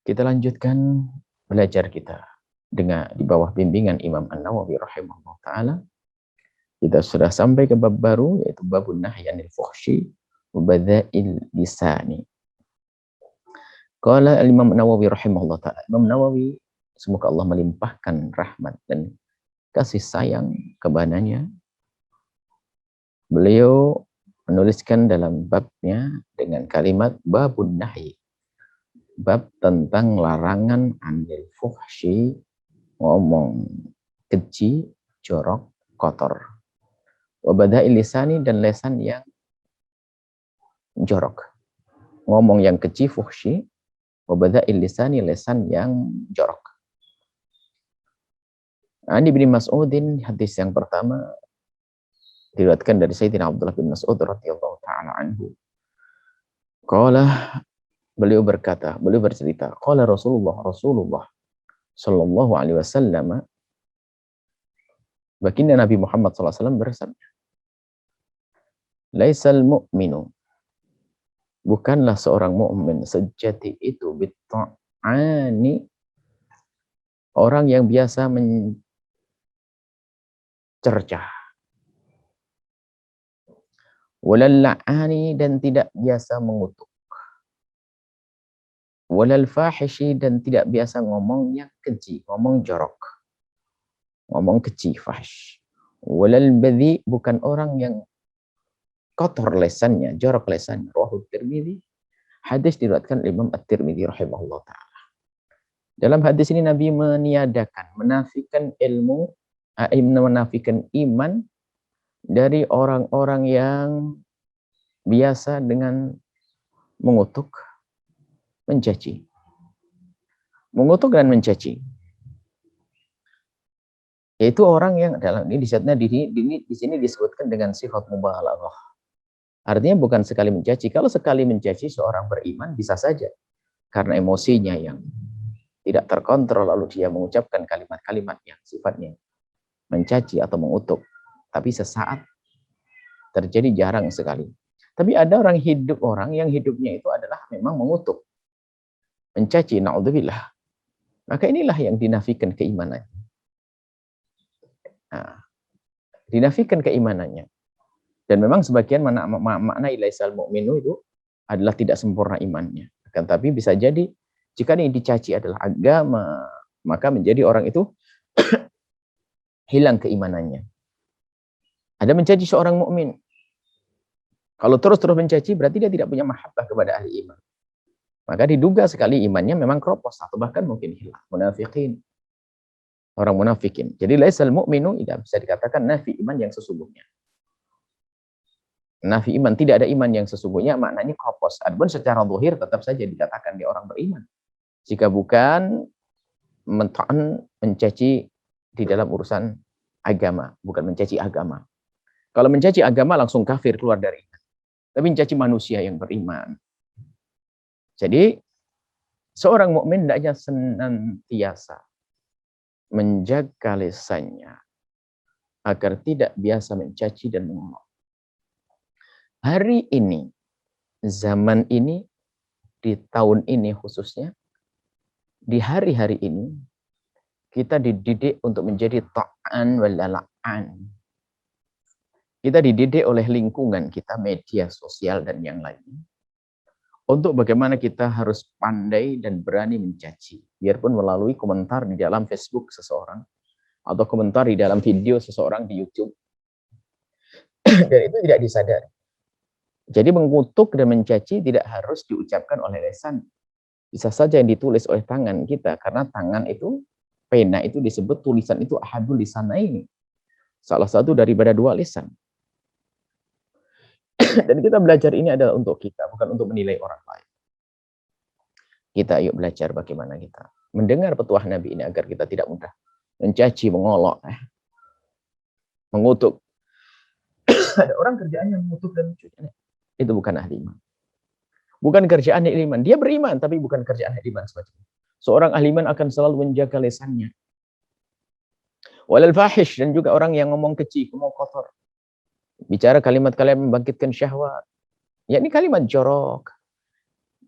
Kita lanjutkan belajar kita dengan di bawah bimbingan Imam An-Nawawi rahimahullah taala. Kita sudah sampai ke bab baru, yaitu babun nahyi 'anil fuhsyi wa badza'il lisani. Qala al-Imam An-Nawawi rahimahullah taala. Imam Nawawi semoga Allah melimpahkan rahmat dan kasih sayang kepadanya. Beliau menuliskan dalam babnya dengan kalimat babun nahyi, bab tentang larangan 'anil fuhsyi, ngomong keji, jorok, kotor. Wabada'il lisani, dan lesan yang jorok. Ngomong yang keji, fuhsyi. Wabada'il lisani, lesan yang jorok. Ani bin Mas'udin, hadis yang pertama diriwayatkan dari Sayyidina Abdullah bin Mas'ud radhiyallahu ta'ala anhu. Qala, beliau berkata, beliau bercerita, qala Rasulullah sallallahu alaihi wasallam, baginda Nabi Muhammad sallallahu alaihi wasallam bersabda, laisal mu'minu, bukanlah seorang mukmin sejati itu bitta'ani, orang yang biasa mencercah, walal la'ani, dan tidak biasa mengutuk, walal fahishi, dan tidak biasa ngomong yang keji, ngomong jorok, ngomong keji, fahsh, walal badhi, bukan orang yang kotor lesannya, jorok lesannya. Rawahu Tirmidzi. Hadis diriwayatkan Imam At-Tirmidzi rahimahullah taala. Dalam hadis ini Nabi meniadakan, menafikan ilmu, menafikan iman dari orang-orang yang biasa dengan mengutuk, mencaci. Mengutuk dan mencaci. Yaitu orang yang dalam ini di sini disebutkan dengan sifat mubalaghah. Artinya bukan sekali mencaci. Kalau sekali mencaci seorang beriman bisa saja karena emosinya yang tidak terkontrol lalu dia mengucapkan kalimat-kalimat yang sifatnya mencaci atau mengutuk. Tapi sesaat terjadi, jarang sekali. Tapi ada orang yang hidupnya itu adalah memang mengutuk, mencaci, naudzubillah. Maka inilah yang dinafikan keimanannya. Nah, dinafikan keimanannya. Dan memang sebagian makna ilaisal mu'minu itu adalah tidak sempurna imannya. Akan tapi bisa jadi jika yang dicaci adalah agama, maka menjadi orang itu hilang keimanannya. Ada mencaci seorang mukmin. Kalau terus-terus mencaci berarti dia tidak punya mahabbah kepada ahli iman. Maka diduga sekali imannya memang kropos atau bahkan mungkin hilang. Munafikin. Orang munafikin. Jadi laisal mu'minu tidak bisa dikatakan nafi iman yang sesungguhnya. Nafi iman, tidak ada iman yang sesungguhnya, maknanya kropos. Adapun secara zahir tetap saja dikatakan dia orang beriman. Jika bukan mencaci di dalam urusan agama, bukan mencaci agama. Kalau mencaci agama langsung kafir, keluar dari iman. Tapi mencaci manusia yang beriman. Jadi seorang mukmin hendaknya senantiasa menjaga lisannya agar tidak biasa mencaci dan mengolok. Hari ini, zaman ini, di tahun ini khususnya, di hari-hari ini, kita dididik untuk menjadi ta'an walala'an. Kita dididik oleh lingkungan kita, media sosial dan yang lain. Untuk bagaimana kita harus pandai dan berani mencaci. Biarpun melalui komentar di dalam Facebook seseorang, atau komentar di dalam video seseorang di YouTube. Dan itu tidak disadari. Jadi mengutuk dan mencaci tidak harus diucapkan oleh lisan. Bisa saja yang ditulis oleh tangan kita. Karena tangan itu, pena itu disebut tulisan itu ahadul lisanaini. Salah satu daripada dua lisan. Dan kita belajar ini adalah untuk kita, bukan untuk menilai orang lain. Kita yuk belajar bagaimana kita mendengar petuah Nabi ini agar kita tidak mudah mencaci, mengolok, mengutuk. Ada orang kerjaannya mengutuk dan mencaci. Itu bukan ahli iman. Bukan kerjaan ahli iman. Dia beriman, tapi bukan kerjaan ahli iman. Seorang ahli iman akan selalu menjaga lisannya. Walal fahish, dan juga orang yang ngomong keji, ngomong kotor. Bicara kalimat-kalimat membangkitkan syahwat. Ya ini kalimat jorok.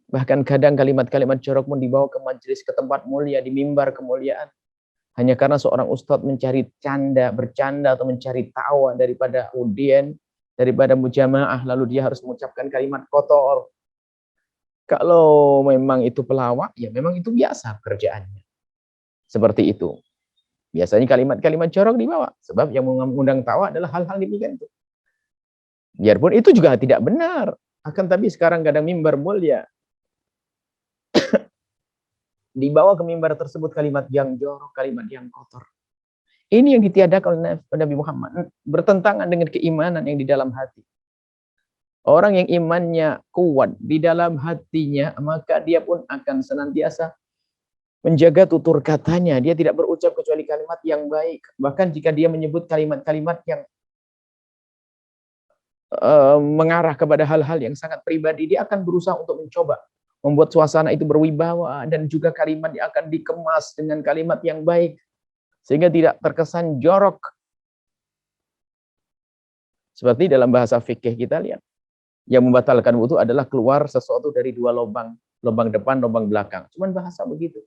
Bahkan kadang kalimat-kalimat jorok pun dibawa ke majelis, ke tempat mulia, di mimbar kemuliaan. Hanya karena seorang ustadz mencari bercanda atau mencari tawa daripada audien, daripada mujamaah, lalu dia harus mengucapkan kalimat kotor. Kalau memang itu pelawak, ya memang itu biasa kerjaannya. Seperti itu. Biasanya kalimat-kalimat jorok dibawa. Sebab yang mengundang tawa adalah hal-hal demikian itu. Biarpun itu juga tidak benar. Akan tapi sekarang kadang mimbar mulia, dibawa ke mimbar tersebut kalimat yang jorok, kalimat yang kotor. Ini yang ditiadakan oleh Nabi Muhammad. Bertentangan dengan keimanan yang di dalam hati. Orang yang imannya kuat di dalam hatinya, maka dia pun akan senantiasa menjaga tutur katanya. Dia tidak berucap kecuali kalimat yang baik. Bahkan jika dia menyebut kalimat-kalimat yang mengarah kepada hal-hal yang sangat pribadi, dia akan berusaha untuk mencoba membuat suasana itu berwibawa, dan juga kalimat yang akan dikemas dengan kalimat yang baik sehingga tidak terkesan jorok. Seperti dalam bahasa fikih kita lihat, yang membatalkan wudu adalah keluar sesuatu dari dua lubang, lubang depan, lubang belakang. Cuman bahasa begitu.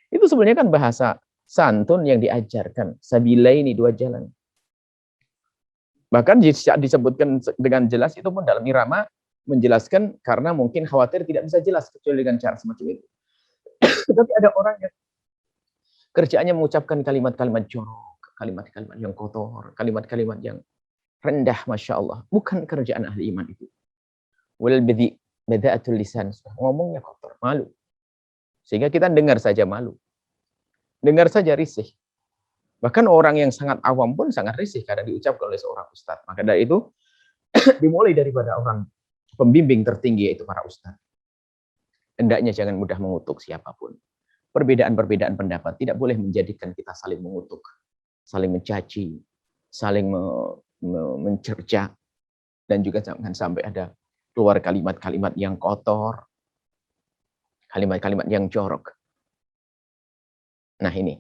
Itu sebenarnya kan bahasa santun yang diajarkan. Sabila ini dua jalan. Bahkan disebutkan dengan jelas itu pun dalam irama menjelaskan karena mungkin khawatir tidak bisa jelas kecuali dengan cara semacam itu. Tetapi ada orang yang kerjaannya mengucapkan kalimat-kalimat jorok, kalimat-kalimat yang kotor, kalimat-kalimat yang rendah, Masya Allah. Bukan kerjaan ahli iman itu. Wal bada'atul lisan, ngomongnya kotor, malu. Sehingga kita dengar saja malu. Dengar saja risih. Bahkan orang yang sangat awam pun sangat risih karena diucapkan oleh seorang ustadz. Maka dari itu dimulai daripada orang pembimbing tertinggi, yaitu para ustadz. Hendaknya jangan mudah mengutuk siapapun. Perbedaan-perbedaan pendapat tidak boleh menjadikan kita saling mengutuk, saling mencaci, saling mencerca, dan juga jangan sampai ada keluar kalimat-kalimat yang kotor, kalimat-kalimat yang jorok. Nah ini,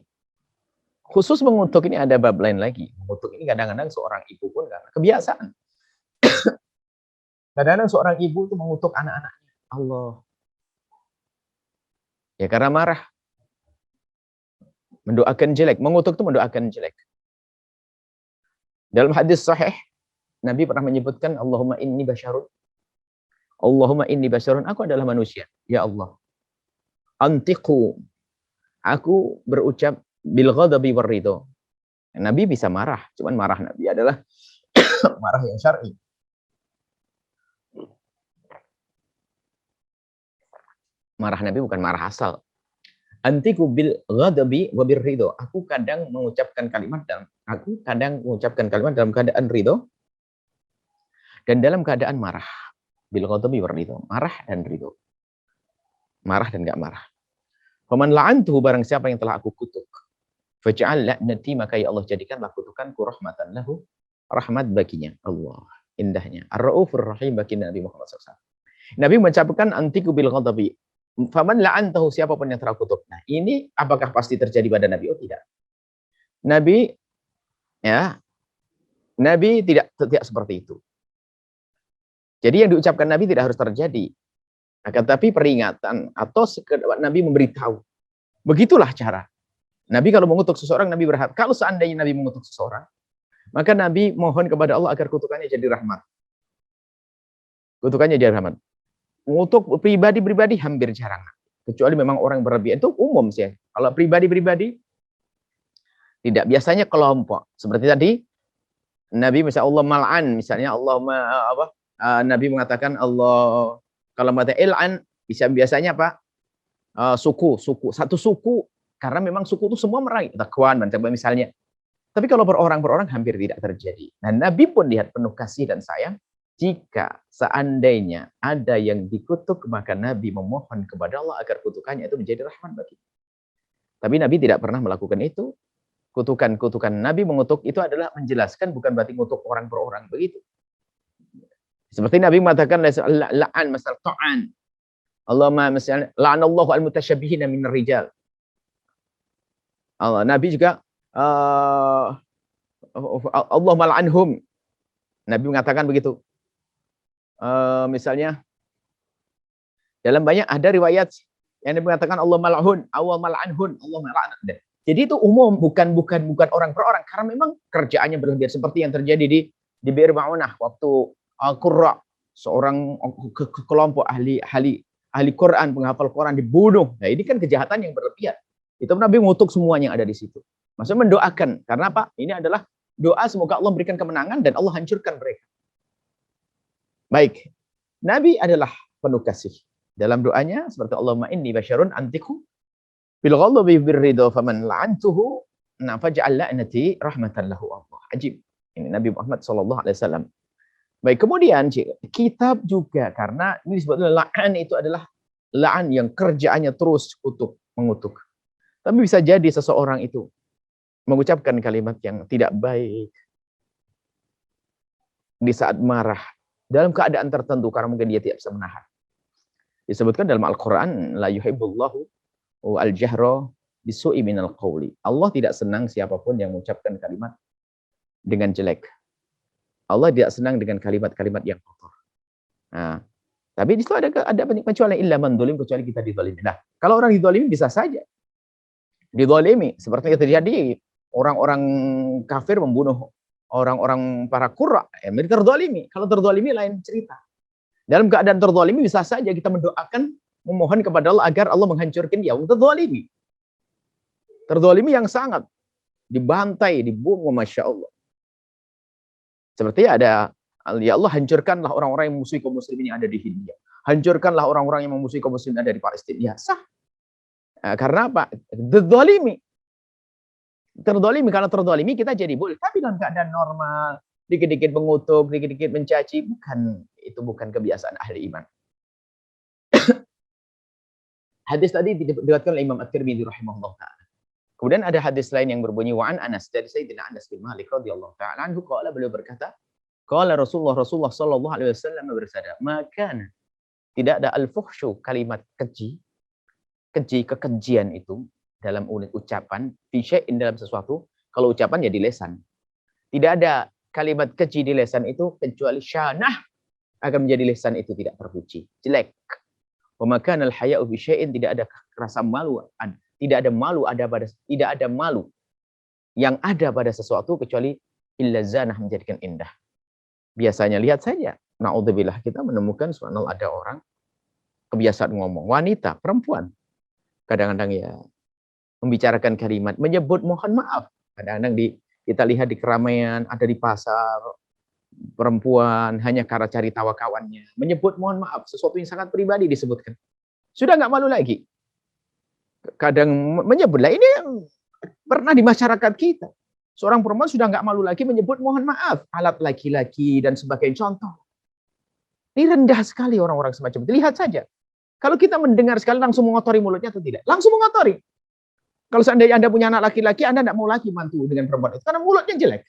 khusus mengutuk ini ada bab lain lagi. Mengutuk ini kadang-kadang seorang ibu pun karena kebiasaan. Kadang-kadang seorang ibu itu mengutuk anak-anaknya. Allah. Ya karena marah. Mendoakan jelek. Mengutuk itu mendoakan jelek. Dalam hadis sahih, Nabi pernah menyebutkan, Allahumma inni basyarun. Allahumma inni basyarun. Aku adalah manusia. Ya Allah. Antiqu. Aku berucap bil ghadabi war ridho. Nabi bisa marah. Cuman marah Nabi adalah marah yang syar'i. Marah Nabi bukan marah asal. Antiku bil ghadabi wa bir ridho. Aku kadang mengucapkan kalimat dalam keadaan ridho dan dalam keadaan marah. Bil ghadabi war ridho. Marah dan ridho. Marah dan enggak marah. Faman la'antuhu, barang siapa yang telah aku kutuk. Faj'al la'nati, maka ya Allah jadikanlah kutukanku rahmatan lahu, rahmat baginya. Allah, indahnya. Ar-Raufur Rahim bagi Nabi Muhammad SAW. Nabi mengucapkan antiku bil ghadabi. Faman la'antahu, siapapun yang telah kutuk. Nah, ini apakah pasti terjadi pada Nabi? Oh, tidak. Nabi tidak seperti itu. Jadi yang diucapkan Nabi tidak harus terjadi. Akan tapi peringatan atau sekedar Nabi memberitahu. Begitulah cara. Nabi kalau mengutuk seseorang, Nabi berharap. Kalau seandainya Nabi mengutuk seseorang, maka Nabi mohon kepada Allah agar kutukannya jadi rahmat. Kutukannya jadi rahmat. Mengutuk pribadi-pribadi hampir jarang. Kecuali memang orang berlebihan. Itu umum sih. Kalau pribadi-pribadi, tidak. Biasanya kelompok. Seperti tadi, Nabi misalnya Allah mal'an. Misalnya Allah Nabi mengatakan Allah, kalau mata il'an, biasanya apa? Suku. Satu suku. Karena memang suku itu semua meraih. Takwan, misalnya. Tapi kalau berorang-berorang hampir tidak terjadi. Nah, Nabi pun lihat penuh kasih dan sayang. Jika seandainya ada yang dikutuk, maka Nabi memohon kepada Allah agar kutukannya itu menjadi rahmat bagi. Tapi Nabi tidak pernah melakukan itu. Kutukan Nabi mengutuk itu adalah menjelaskan, bukan berarti mengutuk orang per orang begitu. Seperti Nabi mengatakan la'an masal ta'an. Allahumma misalnya la'anallahu al-mutasyabihina minar rijal. Allah, Nabi juga Allah mal'anhum. Nabi mengatakan begitu. Misalnya Dalam banyak ada riwayat yang mengatakan Allah mal'un, awal mal'anhun, Allah mal'an. Jadi itu umum, bukan orang per orang, karena memang kerjaannya berlebihan seperti yang terjadi di Bir Ma'unah waktu Qurra, seorang kelompok ahli Quran, penghafal Quran dibunuh. Nah, ini kan kejahatan yang berlebihan. Itu Nabi mengutuk semuanya yang ada di situ. Maksudnya mendoakan, karena apa? Ini adalah doa semoga Allah berikan kemenangan dan Allah hancurkan mereka. Baik, Nabi adalah penuh kasih. Dalam doanya seperti Allahumma inni basyarun antiku bil ghadabi bir ridha faman la'antuhu faj'al la'nati rahmatan lahu Allah. Ajib. Ini Nabi Muhammad sallallahu alaihi wasallam. Baik, kemudian kitab juga, karena ini disebutnya la'an itu adalah la'an yang kerjaannya terus mengutuk. Tapi bisa jadi seseorang itu mengucapkan kalimat yang tidak baik di saat marah dalam keadaan tertentu karena mungkin dia tidak bisa menahan. Disebutkan dalam Al-Quran, la yuhibbullahu al-jahra bisu'i minal qawli. Allah tidak senang siapapun yang mengucapkan kalimat dengan jelek. Allah tidak senang dengan kalimat-kalimat yang kotor. Nah, tapi di situ ada kecuali illa man dzulim, kecuali kita dizalimi. Nah, kalau orang dizalimi bisa saja dizalimi seperti yang terjadi orang-orang kafir membunuh orang-orang para qurra, mereka terzalimi. Kalau terzalimi lain cerita. Dalam keadaan terzalimi bisa saja kita mendoakan, memohon kepada Allah agar Allah menghancurkan dia. Terzalimi. Terzalimi yang sangat dibantai, dibunuh, Masya Allah. Seperti ada, ya Allah hancurkanlah orang-orang yang memusuhi kaum muslimin yang ada di Hindia. Hancurkanlah orang-orang yang memusuhi kaum muslimin yang ada di Palestina. Ya sah. Karena apa? Terzalimi. Terzalimi, karena terzalimi kita jadi boleh. Tapi dalam keadaan normal, dikit-dikit mengutuk, dikit-dikit mencaci, itu bukan kebiasaan ahli iman. Hadis tadi diriwayatkan oleh Imam At-Tirmidzi rahimahullah taala. Kemudian ada hadis lain yang berbunyi wa'an Anas, dari Sayyidina Anas bin Malik radhiyallahu taala anhu, qala, beliau berkata, qala Rasulullah sallallahu alaihi wasallam bersabda, maka tidak ada al-fuhsyu, kalimat keji, kekejian itu dalam ucapan, fi syai'in, dalam sesuatu. Kalau ucapan ya di lisan. Tidak ada kalimat keji di lisan itu kecuali syanah, akan menjadi lisan itu tidak terpuji, jelek. Wa makana al-haya'u bi syai'in, tidak ada rasa malu, tidak ada malu yang ada pada sesuatu kecuali illa zanah, menjadikan indah. Biasanya lihat saja, naudzubillah, kita menemukan subhanallah ada orang kebiasaan ngomong, wanita, perempuan, kadang-kadang ya membicarakan kalimat, menyebut mohon maaf. Kadang-kadang kita lihat di keramaian, ada di pasar, perempuan hanya karena cari tawa kawannya, menyebut mohon maaf, sesuatu yang sangat pribadi disebutkan. Sudah nggak malu lagi. Kadang menyebutlah, ini pernah di masyarakat kita. Seorang perempuan sudah nggak malu lagi menyebut mohon maaf, alat laki-laki dan sebagai contoh. Ini rendah sekali orang-orang semacam itu. Lihat saja. Kalau kita mendengar sekali langsung mengotori mulutnya atau tidak? Langsung mengotori. Kalau seandainya Anda punya anak laki-laki, Anda tidak mau lagi mantu dengan perempuan itu karena mulutnya jelek.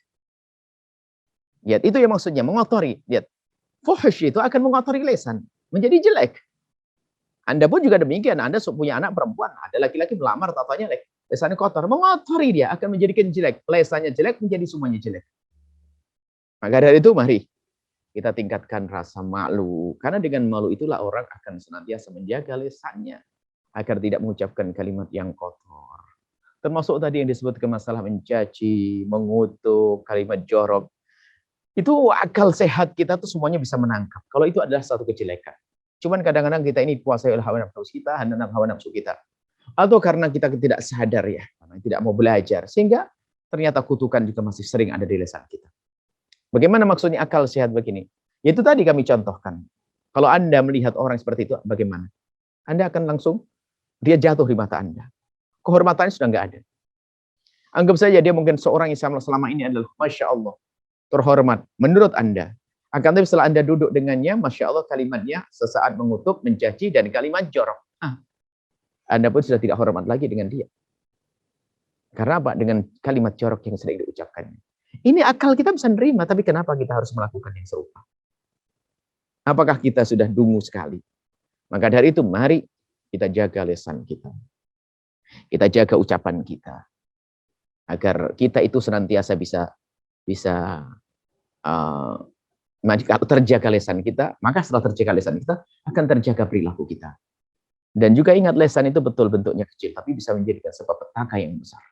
Lihat, itu yang maksudnya mengotori. Lihat, fuhsh itu akan mengotori lisan, menjadi jelek. Anda pun juga demikian. Anda punya anak perempuan, ada laki-laki melamar, tatanya lisannya kotor, mengotori dia, akan menjadikan jelek. Lisannya jelek, menjadi semuanya jelek. Maka dari itu, mari kita tingkatkan rasa malu. Karena dengan malu itulah orang akan senantiasa menjaga lisannya agar tidak mengucapkan kalimat yang kotor. Termasuk tadi yang disebutkan masalah mencaci, mengutuk, kalimat jorok. Itu akal sehat kita tuh semuanya bisa menangkap. Kalau itu adalah satu kejelekan. Cuman kadang-kadang kita ini dikuasai oleh hawa nafsu kita, hawa nafsu kita. Atau karena kita tidak sadar ya, karena tidak mau belajar. Sehingga ternyata kutukan juga masih sering ada di lisan kita. Bagaimana maksudnya akal sehat begini? Itu tadi kami contohkan. Kalau Anda melihat orang seperti itu, bagaimana? Anda akan langsung, dia jatuh di mata Anda. Kehormatannya sudah nggak ada. Anggap saja dia mungkin seorang yang selama ini adalah Masya Allah, terhormat menurut Anda. Akan tapi setelah Anda duduk dengannya, Masya Allah kalimatnya sesaat mengutuk, mencaci, dan kalimat jorok. Anda pun sudah tidak hormat lagi dengan dia. Karena apa? Dengan kalimat jorok yang sering diucapkannya. Ini akal kita bisa nerima, tapi kenapa kita harus melakukan yang serupa? Apakah kita sudah dungu sekali? Maka dari itu, mari kita jaga lisan kita. Kita jaga ucapan kita. Agar kita itu senantiasa bisa Kalau terjaga lesan kita, maka setelah terjaga lesan kita, akan terjaga perilaku kita. Dan juga ingat, lesan itu betul bentuknya kecil, tapi bisa menjadikan sebab petaka yang besar.